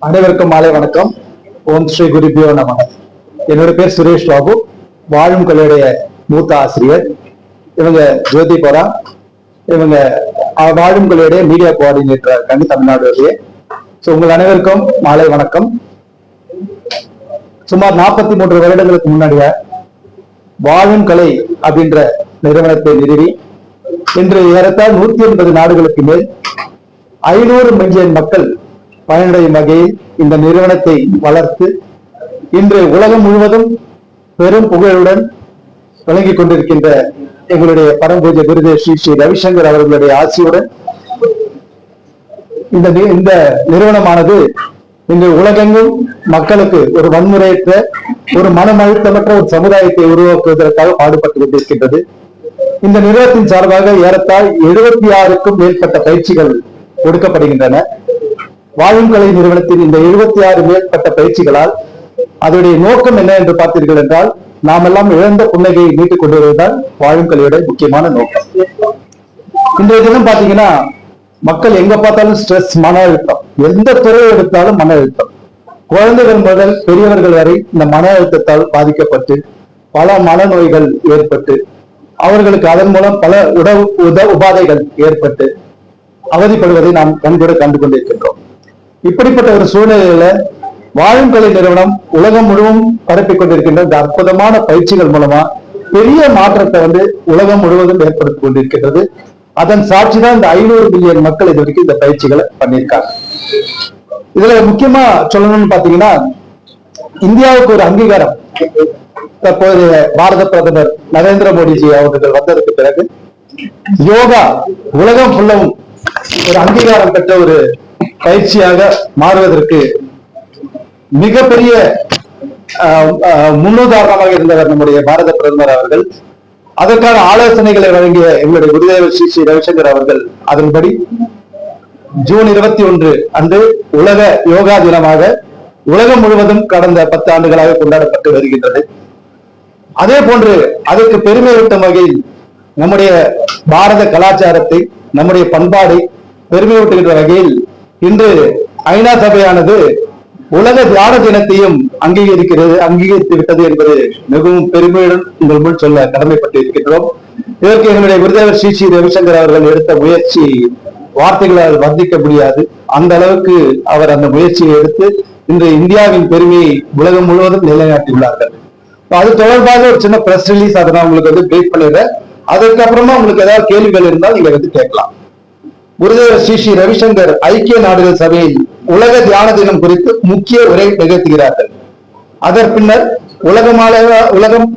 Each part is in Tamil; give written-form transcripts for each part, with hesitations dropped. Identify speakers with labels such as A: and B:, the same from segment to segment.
A: அனைவருக்கும் மாலை வணக்கம். ஓம் ஸ்ரீ குருபியோ நமக. என்னோட பேர் சுரேஷ் பாபு, வாழும் கலையுடைய மூத்த ஆசிரியர். இவங்க ஜோதி போரா, இவங்க வாழும் கலையுடைய மீடியா கோஆர்டினேட்டரா இருக்காங்க தமிழ்நாடுடைய. உங்கள் அனைவருக்கும் மாலை வணக்கம். சுமார் 43 வருடங்களுக்கு முன்னாடிய வாழும் கலை அப்படின்ற நிறுவனத்தை நிறுவி இன்று ஏறத்தாழ 180 நாடுகளுக்கு மேல் 500 மில்லியன் மக்கள் பயனடையும் வகையில் இந்த நிறுவனத்தை வளர்த்து இன்று உலகம் முழுவதும் பெரும் புகழுடன் வழங்கிக் கொண்டிருக்கின்ற எங்களுடைய பரம்பூஜை குருதேவ் ஸ்ரீ ஸ்ரீ ரவிசங்கர் அவர்களுடைய ஆசியுடன் இந்த நிறுவனமானது இன்று உலகெங்கும் மக்களுக்கு ஒரு வன்முறையற்ற, ஒரு மனம் அழுத்தமற்ற ஒரு சமுதாயத்தை உருவாக்குவதற்காக பாடுபட்டு கொண்டிருக்கின்றது. இந்த நிறுவனத்தின் சார்பாக ஏறத்தாழ் 76க்கும் மேற்பட்ட பயிற்சிகள் கொடுக்கப்படுகின்றன. வாழும் கலை நிறுவனத்தின் இந்த 76 மேற்பட்ட பயிற்சிகளால் அதனுடைய நோக்கம் என்ன என்று பார்த்தீர்கள் என்றால், நாம் எல்லாம் இழந்த புன்னகையை மீட்டுக் கொண்டு வருவதுதான் வாழும் கலையோட முக்கியமான நோக்கம். இன்றைய தினம் பாத்தீங்கன்னா மக்கள் எங்க பார்த்தாலும் ஸ்ட்ரெஸ், மன அழுத்தம், எந்த துறையை எடுத்தாலும் மன அழுத்தம். குழந்தைகள் முதல் பெரியவர்கள் வரை இந்த மன அழுத்தத்தால் பாதிக்கப்பட்டு பல மனநோய்கள் ஏற்பட்டு அவர்களுக்கு அதன் மூலம் பல உபாதைகள் ஏற்பட்டு அவதிப்படுவதை நாம் கண்கூட கண்டு கொண்டிருக்கின்றோம். இப்படிப்பட்ட ஒரு சூழ்நிலையில வாழும் கலை நிறுவனம் உலகம் முழுவதும் பரப்பிக் கொண்டிருக்கின்ற இந்த அற்புதமான பயிற்சிகள் மூலமா பெரிய மாற்றத்தை உலகம் முழுவதும் ஏற்படுத்திக் கொண்டிருக்கின்றது. அதன் சாட்சிதான் இந்த 500 மில்லியன் மக்கள் இது வரைக்கும் இந்த பயிற்சிகளை பண்ணியிருக்காங்க. இதுல முக்கியமா சொல்லணும்னு பாத்தீங்கன்னா, இந்தியாவுக்கு ஒரு அங்கீகாரம் தற்போதைய பாரத பிரதமர் நரேந்திர மோடிஜி அவர்கள் வந்ததற்கு பிறகு யோகா உலகம் ஃபுல்லவும் ஒரு அங்கீகாரம் பெற்ற ஒரு பயிற்சியாக மாறுவதற்கு மிகப்பெரிய முன்னுதாரணமாக இருந்தவர் நம்முடைய பாரத பிரதமர் அவர்கள். அதற்கான ஆலோசனைகளை வழங்கிய எங்களுடைய குருதேவர் ஸ்ரீ ஸ்ரீ ரவிசங்கர் அவர்கள் அதன்படி ஜூன் 21 அன்று உலக யோகா தினமாக உலகம் முழுவதும் கடந்த 10 ஆண்டுகளாக கொண்டாடப்பட்டு வருகின்றது. அதே போன்று அதற்கு பெருமை ஊட்டும் வகையில் நம்முடைய பாரத கலாச்சாரத்தை, நம்முடைய பண்பாடை பெருமையூட்டுகின்ற வகையில் இன்று ஐநா சபையானது உலக தியான தினத்தையும் அங்கீகரித்து விட்டது என்பது மிகவும் பெருமையுடன் உங்கள் முன் சொல்ல கடமைப்பட்டு இருக்கின்றோம். இதற்கு எங்களுடைய குருதேவர் ஸ்ரீ ஸ்ரீ ரவிசங்கர் அவர்கள் எடுத்த முயற்சி வார்த்தைகளால் வர்ணிக்க முடியாது. அந்த அளவுக்கு அவர் அந்த முயற்சியை எடுத்து இன்று இந்தியாவின் பெருமையை உலகம் முழுவதும் நிலைநாட்டியுள்ளார்கள். அது தொடர்பாக ஒரு சின்ன பிரஸ் ரிலீஸ் அதை நான் உங்களுக்கு பிரீஃப் பண்ணிடுறேன். அதற்கப்புறமா உங்களுக்கு ஏதாவது கேள்விகள் இருந்தால் நீங்க கேட்கலாம். குருதேவர் ஸ்ரீ ஸ்ரீ ரவிசங்கர் ஐக்கிய நாடுகள் சபையில் உலக தியான தினம் குறித்து முக்கிய உரை நிகழ்த்துகிறார்கள். அதன் பின்னர் உலகம்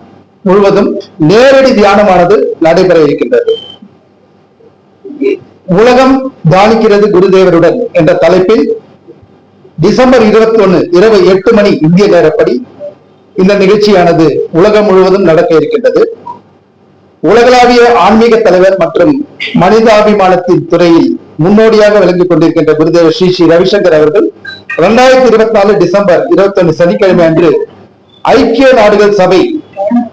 A: முழுவதும் நேரடி தியானமானது நடைபெற இருக்கின்றது. உலகம் தியானிக்கிறது குருதேவருடன் என்ற தலைப்பில் டிசம்பர் 21 இரவு 8 மணி இந்திய நேரப்படி இந்த நிகழ்ச்சியானது உலகம் முழுவதும் நடக்க இருக்கின்றது. உலகளாவிய ஆன்மீக தலைவர் மற்றும் மனிதாபிமானத்தின் துறையில் முன்னோடியாக விளங்கிக் கொண்டிருக்கின்ற குருதேவர் ஸ்ரீ ஸ்ரீ ரவிசங்கர் அவர்கள் 2024 டிசம்பர் 21 சனிக்கிழமை அன்று ஐக்கிய நாடுகள் சபை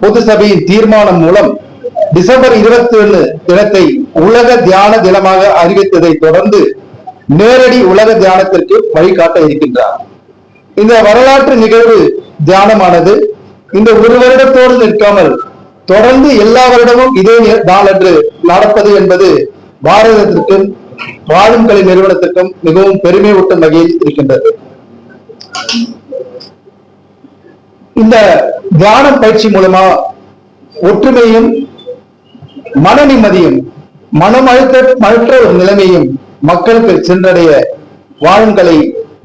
A: பொது சபையின் தீர்மானம் மூலம் டிசம்பர் 21 தினத்தை உலக தியான தினமாக அறிவித்ததை தொடர்ந்து நேரடி உலக தியானத்திற்கு வழிகாட்ட இருக்கின்றார். இந்த வரலாற்று நிகழ்வு தியானமானது இந்த ஒரு வருடத்தோடு நிற்காமல் தொடர்ந்து எல்லா வருடமும் இதே நாளன்று நடப்பது என்பது பாரதத்திற்கும் வாழும் கலை நிறுவனத்திற்கும் மிகவும் பெருமை ஊட்டும் வகையில் இருக்கின்றது. இந்த தியான பயிற்சி மூலமா ஒற்றுமையும் மன நிம்மதியும் மனம் அழுத்த ஒரு நிலைமையும் மக்களுக்கு சென்றடைய வாழும் கலை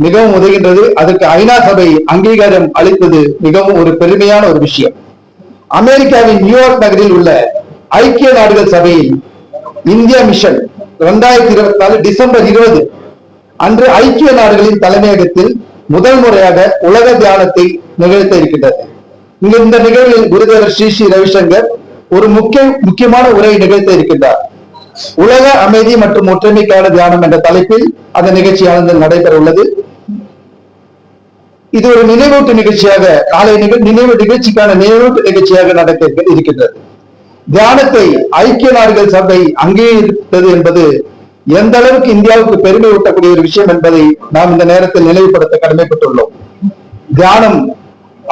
A: மிகவும் உதவுகின்றது. அதற்கு ஐநா சபை அங்கீகாரம் அளிப்பது மிகவும் ஒரு பெருமையான ஒரு விஷயம். அமெரிக்காவின் நியூயார்க் நகரில் உள்ள ஐக்கிய நாடுகள் சபையில் இந்தியா மிஷன் 2024 டிசம்பர் 20 அன்று ஐக்கிய நாடுகளின் தலைமையகத்தில் முதல் முறையாக உலக தியானத்தை நிகழ்த்த இருக்கின்றது. இந்த நிகழ்வில் குருதேவர் ஸ்ரீ ஸ்ரீ ரவிசங்கர் ஒரு முக்கியமான உரை நிகழ்த்த இருக்கின்றார். உலக அமைதி மற்றும் ஒற்றுமைக்கான தியானம் என்ற தலைப்பில் அந்த நிகழ்ச்சியானது நடைபெற உள்ளது. இது ஒரு நினைவூட்டு நிகழ்ச்சியாக காலை நிகழ்ச்சிக்கான நினைவூட்டு நிகழ்ச்சியாக நடக்க இருக்கின்றது. தியானத்தை ஐக்கிய நாடுகள் சபை அங்கீகரித்தது என்பது எந்த அளவுக்கு இந்தியாவுக்கு பெருமை ஊட்டக்கூடிய ஒரு விஷயம் என்பதை நாம் இந்த நேரத்தில் நினைவுபடுத்த கடமைப்பட்டுள்ளோம். தியானம்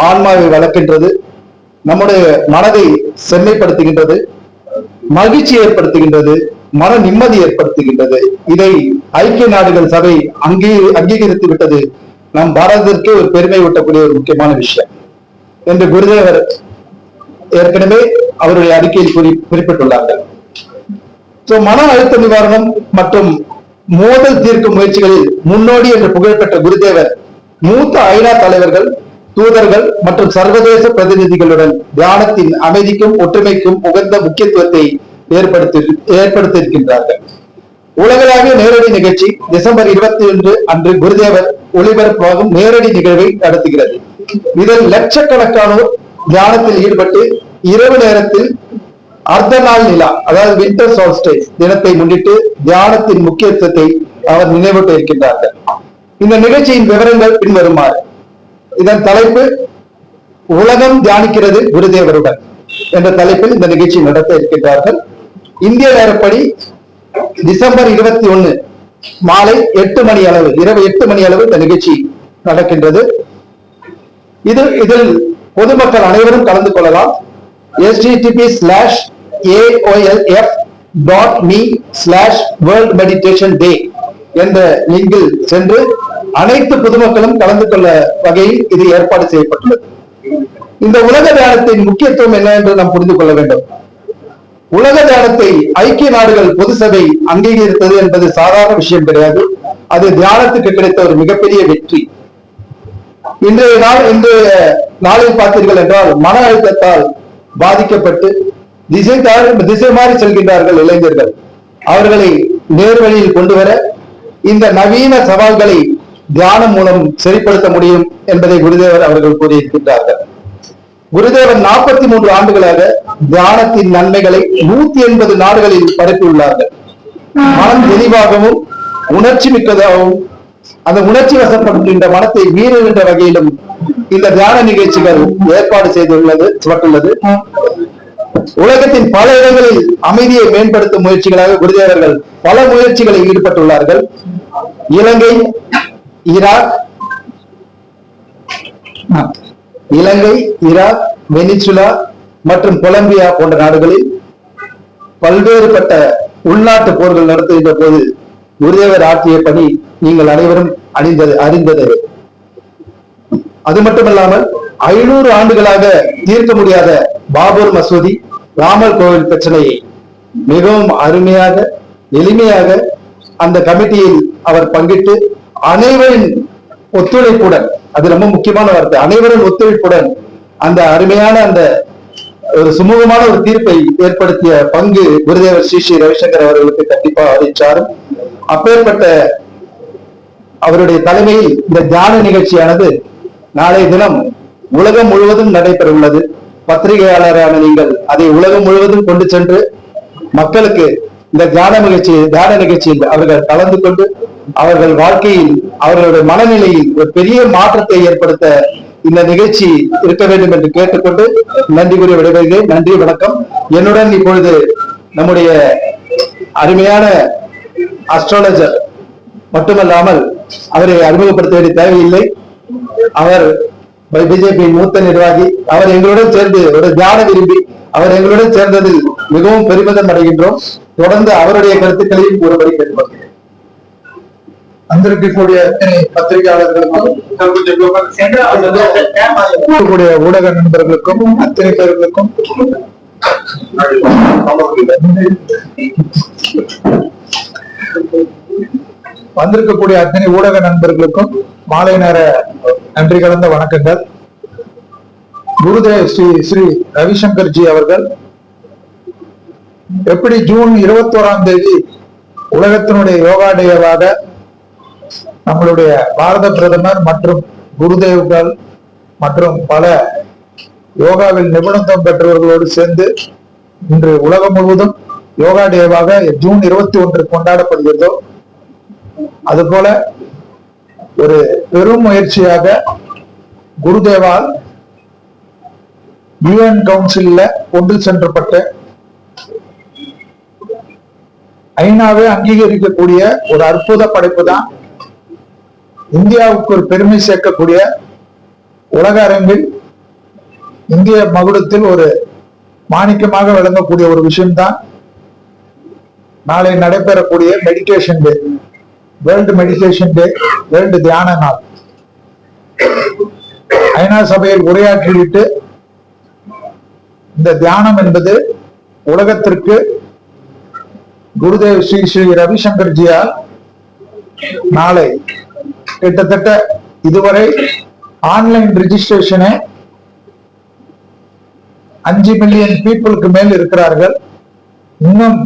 A: ஆன்மாவை வளர்க்கின்றது, நம்முடைய மனதை செம்மைப்படுத்துகின்றது, மகிழ்ச்சி ஏற்படுத்துகின்றது, மன நிம்மதி ஏற்படுத்துகின்றது. இதை ஐக்கிய நாடுகள் சபை அங்கீகரித்து விட்டது நம் பாரதத்திற்கு ஒரு பெருமை ஊட்டக்கூடிய ஒரு முக்கியமான விஷயம் என்று குருதேவர் ஏற்கனவே அவருடைய அறிக்கையில் குறிப்பிட்டுள்ளார்கள். மன அழுத்த நிவாரணம் மற்றும் மோதல் தீர்க்கும் முயற்சிகளில் முன்னோடி என்று புகழ்பெற்ற குருதேவர் மூத்த ஐநா தலைவர்கள், தூதர்கள் மற்றும் சர்வதேச பிரதிநிதிகளுடன் தியானத்தின் அமைதிக்கும் ஒற்றுமைக்கும் உகந்த முக்கியத்துவத்தை ஏற்படுத்தியிருக்கின்றார்கள். உலகளாவிய நேரடி நிகழ்ச்சி டிசம்பர் 21 அன்று குருதேவர் ஒளிபரப்பாகும் நேரடி நிகழ்வை நடத்துகிறது. இதில் லட்சக்கணக்கானோர் தியானத்தில் ஈடுபட்டு இரவு நேரத்தில் அர்த்த நாள் நிலா, அதாவது வின்டர் சால்ஸ்டிஸ் தினத்தை முன்னிட்டு தியானத்தின் முக்கியத்துவத்தை அவர் நினைவூட்ட இருக்கின்றார்கள். இந்த நிகழ்ச்சியின் விவரங்கள் பின்வருமாறு. இதன் தலைப்பு உலகம் தியானிக்கிறது குருதேவருடன் என்ற தலைப்பில் இந்த நிகழ்ச்சி நடத்த இருக்கின்றார்கள். இந்திய நேரப்படி டிசம்பர் 21 மாலை 8 மணி அளவு, இரவு 8 மணி அளவு இந்த நிகழ்ச்சி நடக்கின்றது. இதில் பொதுமக்கள் அனைவரும் கலந்து கொள்ளலாம். https://aolf.me/World Meditation Day என்ற லிங்கில் சென்று அனைத்து பொதுமக்களும் கலந்து கொள்ள வகையில் இது ஏற்பாடு செய்யப்பட்டுள்ளது. இந்த உலக தியானத்தின் முக்கியத்துவம் என்ன என்று நாம் புரிந்து கொள்ள வேண்டும். உலக தியானத்தை ஐக்கிய நாடுகள் பொது சபை அங்கீகரித்தது என்பது சாதாரண விஷயம் கிடையாது. அது தியானத்துக்கு கிடைத்த ஒரு மிகப்பெரிய வெற்றி. இன்றைய நாளில் பார்த்தீர்கள் என்றால் மன அழுத்தத்தால் பாதிக்கப்பட்டு திசை மாறி செல்கின்றார்கள் இளைஞர்கள். அவர்களை நேர்வழியில் கொண்டு வர இந்த நவீன சவால்களை தியானம் மூலம் சரிப்படுத்த முடியும் என்பதை குருதேவர் அவர்கள் கூறியிருக்கின்றார்கள். குருதேவர் 43 ஆண்டுகளாக தியானத்தின் நன்மைகளை 180 நாடுகளில் பரப்பியுள்ளார்கள். மனம் தெளிவாகவும் உணர்ச்சி மிக்கதாகவும் அந்த உணர்ச்சி வசப்படுகின்ற மனத்தை மீறுகின்ற வகையிலும் இந்த தியான நிகழ்ச்சிகள் ஏற்பாடு செய்துள்ளது. உலகத்தின் பல இடங்களில் அமைதியை மேம்படுத்தும் முயற்சிகளாக குருதேவர்கள் பல முயற்சிகளில் ஈடுபட்டுள்ளார்கள். இலங்கை, ஈராக், வெனிசுலா மற்றும் கொலம்பியா போன்ற நாடுகளில் பல்வேறுபட்ட உள்நாட்டு போர்கள் நடத்துகின்ற போது குருதேவர் ஆற்றிய பணி நீங்கள் அனைவரும் அறிந்தது. அது மட்டுமல்லாமல் 500 ஆண்டுகளாக தீர்க்க முடியாத பாபர் மசூதி, ராமர் கோவில் பிரச்சனையை மிகவும் அருமையாக, எளிமையாக அந்த கமிட்டியில் அவர் பங்கிட்டு அனைவரின் ஒத்துழைப்புடன், அது ரொம்ப முக்கியமான வார்த்தை, அனைவரின் ஒத்துழைப்புடன் அந்த அருமையான அந்த ஒரு சுமூகமான ஒரு தீர்ப்பை ஏற்படுத்திய பங்கு குருதேவர் ஸ்ரீ ஸ்ரீ ரவிசங்கர் அவர்களுக்கு கண்டிப்பாக அறிவிச்சார். அப்பேற்பட்ட அவருடைய தலைமையில் இந்த தியான நிகழ்ச்சியானது நாளைய தினம் உலகம் முழுவதும் நடைபெற உள்ளது. பத்திரிகையாளரான நீங்கள் அதை உலகம் முழுவதும் கொண்டு சென்று மக்களுக்கு இந்த தியான நிகழ்ச்சியில் அவர்கள் கலந்து கொண்டு அவர்கள் வாழ்க்கையில் அவர்களுடைய மனநிலையில் ஒரு பெரிய மாற்றத்தை ஏற்படுத்த இந்த நிகழ்ச்சி இருக்க வேண்டும் என்று கேட்டுக்கொண்டு நன்றி கூறி விடைபெறுகிறேன். நன்றி, வணக்கம். என்னுடன் இப்பொழுது நம்முடைய அருமையான அஸ்ட்ராலஜர் மட்டுமல்லாமல் அவரை அறிமுகப்படுத்த வேண்டிய தேவையில்லை. அவர் பிஜேபி மூத்த நிர்வாகி. அவர் எங்களுடன் சேர்ந்து ஒரு தியான விரும்பி அவர் எங்களுடன் சேர்ந்ததில் மிகவும் பெருமிதம் அடைகின்றோம். தொடர்ந்து அவருடைய கருத்துக்களையும் ஒருபடி கேட்டுக்கொள்கிறேன். வந்திருக்கக்கூடிய பத்திரிகையாளர்களுக்கும் ஊடக நண்பர்களுக்கும் அத்தனை பேர்களுக்கும் வந்திருக்கக்கூடிய அத்தனை ஊடக நண்பர்களுக்கும் மாலை நேர நன்றி கலந்த வணக்கங்கள். குருதேவ் ஸ்ரீ ரவிசங்கர்ஜி அவர்கள் எப்படி ஜூன் 21ஆம் தேதி உலகத்தினுடைய யோகா டேவாக நம்மளுடைய பாரத பிரதமர் மற்றும் குருதேவ்கள் மற்றும் பல யோகாவில் நிபுணத்துவம் பெற்றவர்களோடு சேர்ந்து இன்று உலகம் முழுவதும் யோகா டேவாக ஜூன் 21 கொண்டாடப்படுகிறதோ, அதுபோல ஒரு பெரும் முயற்சியாக குருதேவால் UN கவுன்சில்ல கொண்டு சென்றப்பட்ட
B: ஐநாவே அங்கீகரிக்கக்கூடிய ஒரு அற்புத படைப்பு தான். இந்தியாவுக்கு ஒரு பெருமை சேர்க்கக்கூடிய, உலக அரங்கில் இந்திய மகுடத்தில் ஒரு மாணிக்கமாக விளங்கக்கூடிய ஒரு விஷயம்தான் நாளை நடைபெறக்கூடிய மெடிடேஷன் டே, வேர்ல்டு மெடிடேஷன் டே, வேர்ல்டு தியான நாள். ஐநா சபையில் உரையாற்றிவிட்டு இந்த தியானம் என்பது உலகத்திற்கு குருதேவ் ஸ்ரீ ஸ்ரீ ரவிசங்கர்ஜியால் நாளை கிட்டத்தட்ட இதுவரை ஆன்லைன் ரெஜிஸ்ட்ரேஷனே 5 மில்லியன் பீப்புளுக்கு மேல் இருக்கிறார்கள். இன்னும்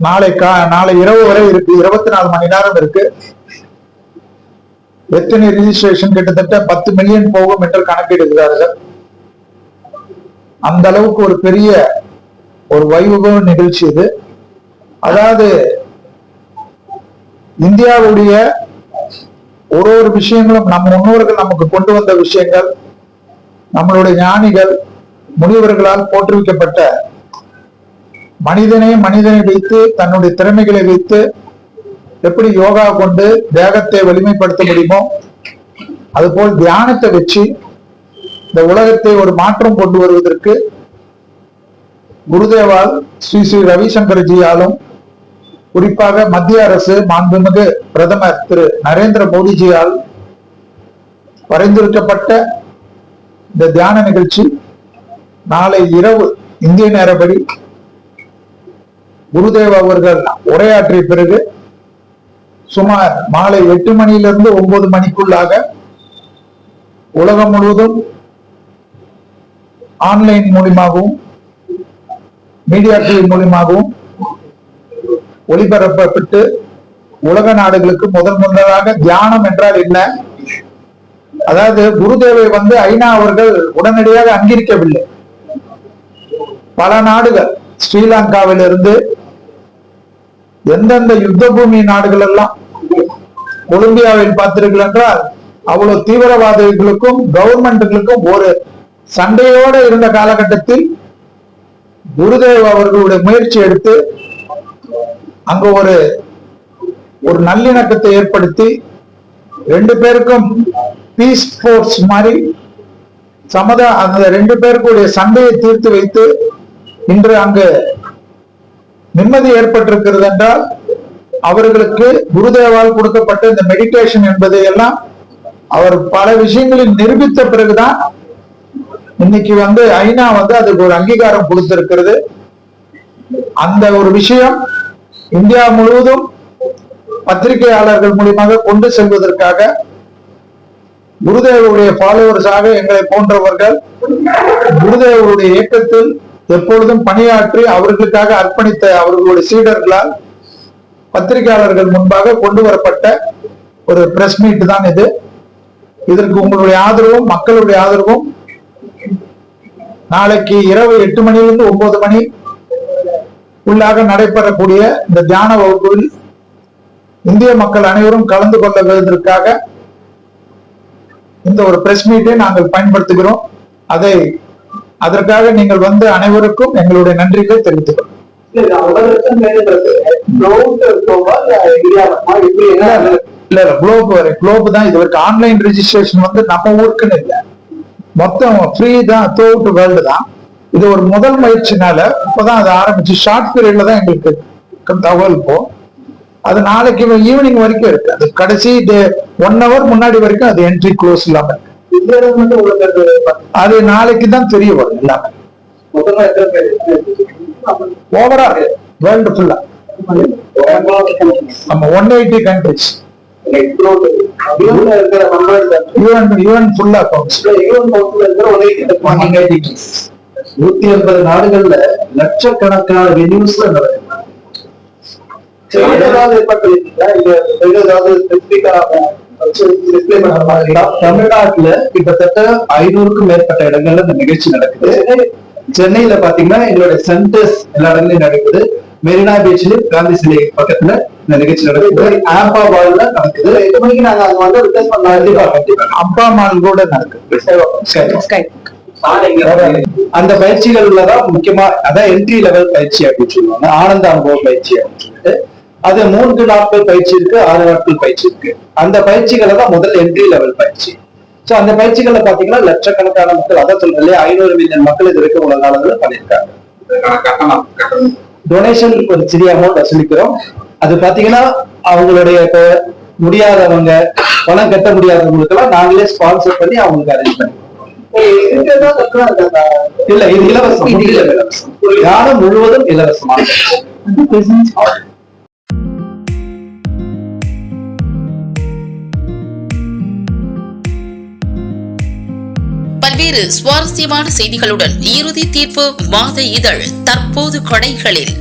B: நாளை இரவு வரை இருக்கு, 24 மணி நேரம் இருக்கு. எத்தனை ரெஜிஸ்ட்ரேஷன்? கிட்டத்தட்ட 10 மில்லியன் போகும் என்று கணக்கிடுகிறார்கள். அந்த அளவுக்கு ஒரு பெரிய ஒரு வைபவ நிகழ்ச்சி இது. அதாவது இந்தியாவுடைய ஒரு விஷயங்களும் நம் முன்னோர்கள் நமக்கு கொண்டு வந்த விஷயங்கள், நம்மளுடைய ஞானிகள் முனிவர்களால் போற்றுவிக்கப்பட்ட மனிதனை வைத்து, தன்னுடைய திறமைகளை வைத்து எப்படி யோகா கொண்டு தேகத்தை வலிமைப்படுத்த முடியுமோ அதுபோல் தியானத்தை வச்சு இந்த உலகத்தை ஒரு மாற்றம் கொண்டு வருவதற்கு குருதேவால் ஸ்ரீ ஸ்ரீ ரவிசங்கர்ஜியாலும், குறிப்பாக மத்திய அரசு மாண்புமிகு பிரதமர் திரு நரேந்திர மோடிஜியால் பரிந்துரைக்கப்பட்ட இந்த தியான நிகழ்ச்சி நாளை இரவு இந்திய நேரப்படி குருதேவ் அவர்கள் உரையாற்றிய பிறகு சுமார் மாலை 8 மணியிலிருந்து 9 மணிக்குள்ளாக உலகம் முழுவதும் ஆன்லைன் மூலமாகவும் மீடியா டிவி மூலமாகவும் ஒளிபரப்பப்பட்டு உலக நாடுகளுக்கு முதலாக தியானம் என்றால் என்ன, அதாவது குருதேவை ஐநா அவர்கள் உடனடியாக அங்கீகரிக்கவில்லை. பல நாடுகள், ஸ்ரீலங்காவிலிருந்து எந்தெந்த யுத்த பூமி நாடுகள் எல்லாம், கொலம்பியாவில் பார்த்தீர்கள் என்றால் அவ்வளவு தீவிரவாதிகளுக்கும் கவர்மெண்ட்டுகளுக்கும் ஒரு சண்டையோட இருந்த காலகட்டத்தில் குருதேவ் அவர்களுடைய முயற்சி எடுத்து அங்க ஒரு நல்லிணக்கத்தை ஏற்படுத்தி 2 பேருக்கும் பீஸ் போர்ஸ் மாதிரி அந்த 2 பேருக்குடைய சண்டையை தீர்த்து வைத்து இன்று அங்கு நிம்மதி ஏற்பட்டிருக்கிறது என்றால் அவர்களுக்கு குருதேவால் கொடுக்கப்பட்ட இந்த மெடிடேஷன் என்பதை எல்லாம் அவர் பல விஷயங்களில் நிரூபித்த பிறகுதான் இன்னைக்கு ஐநா அதுக்கு ஒரு அங்கீகாரம் கொடுத்திருக்கிறது. அந்த ஒரு விஷயம் இந்தியா முழுவதும் பத்திரிகையாளர்கள் மூலமாக கொண்டு செல்வதற்காக குருதேவருடைய ஃபாலோவர்ஸாக எங்களை போன்றவர்கள் குருதேவருடைய இயக்கத்தில் எப்பொழுதும் பணியாற்றி அவர்களுக்காக அர்ப்பணித்த அவர்களுடைய சீடர்களால் பத்திரிகையாளர்கள் முன்பாக கொண்டு வரப்பட்ட ஒரு பிரஸ் மீட் தான் இது. இதற்கு உங்களுடைய ஆதரவும் மக்களுடைய ஆதரவும் நாளைக்கு இரவு 8 மணியிலிருந்து 9 மணி உள்ளாக நடைபெறக்கூடிய இந்த தியான வகுப்பில் இந்திய மக்கள் அனைவரும் கலந்து கொள்வதற்காக இந்த ஒரு பிரஸ் மீட்டை நாங்கள் பயன்படுத்துகிறோம். அதற்காக நீங்கள் அனைவருக்கும் எங்களுடைய நன்றிகளை தெரிவித்துக் கொள்கிறோம். குளோப் தான் இதுவரைக்கும் ஆன்லைன் ரெஜிஸ்ட்ரேஷன் நம்ம ஊருக்குன்னு இல்லை, மொத்தம் ஃப்ரீ தான், த்ரூ அவுட் வேர்ல்டு தான். இது ஒரு முதல் முயற்சினால இப்பதான் அது ஆரம்பிச்சு ஷார்ட் பீரியட்ல தான் எங்களுக்கு தகவல் போ. அது நாளைக்கு ஈவினிங் வரைக்கும் இருக்கு. அது கடைசி 1 hour முன்னாடி வரைக்கும் அது என்ட்ரி க்ளோஸ் இல்லாம இருக்கு. அது நாளைக்கு தான் தெரிய வரும் எல்லாமே. ஓவரா வேர்ல்டு ஃபுல்லா நம்ம 180 கண்ட்ரிஸ் யூஎன் ஃபுல்லா
A: 180 நாடுகள்ல லட்சக்கணக்கான வென்யூஸ்ல நடக்குது. தமிழ்நாட்டுல கிட்டத்தட்ட 500க்கும் மேற்பட்ட இடங்கள்ல இந்த நிகழ்ச்சி நடக்குது. சென்னையில பாத்தீங்கன்னா எங்களுடைய சென்டர்ஸ் எல்லா இடங்களையும் நடக்குது. மெரினா பீச்ல காந்தி சிலை பக்கத்துல இந்த நிகழ்ச்சி நடக்குது. ஆம்பா மால்ல நடக்குது. 8 மணிக்கு நாங்க அங்க கண்டிப்பா அம்பா மால் கூட நடக்குது. அந்த பயிற்சிகள்லதான் முக்கியமா அதான் என்ட்ரி லெவல் பயிற்சி அப்படின்னு சொல்லுவாங்க, ஆனந்த அனுபவ பயிற்சி. சொல்லிட்டு அது 3 நாட்கள் பயிற்சி இருக்கு, 6 நாட்கள் பயிற்சி இருக்கு. அந்த பயிற்சிகளை தான் முதல் என்ட்ரி லெவல் பயிற்சி. சோ அந்த பயிற்சிகள்ல பாத்தீங்கன்னா லட்சக்கணக்கான மக்கள், அதான் சொல்றேன் இல்லையா, 500 மில்லியன் மக்கள் இது வரைக்கும் உள்ள நாடுகள் பண்ணியிருக்காங்க. டொனேஷன் ஒரு சிறிய அமௌண்ட் வசூலிக்கிறோம். அது பாத்தீங்கன்னா அவங்களுடைய இப்ப முடியாதவங்க, பணம் கட்ட முடியாதவங்களுக்கு எல்லாம் நாங்களே ஸ்பான்சர் பண்ணி அவங்களுக்கு அரேஞ்ச் பண்ணி இல்ல, இது இலவசம், முற்றிலும் இலவசம். தியானம் முழுவதும் இலவசமாக.
C: பல்வேறு சுவாரஸ்யமான செய்திகளுடன் இறுதி தீர்ப்பு மாத இதழ் தற்போது கடைகளில்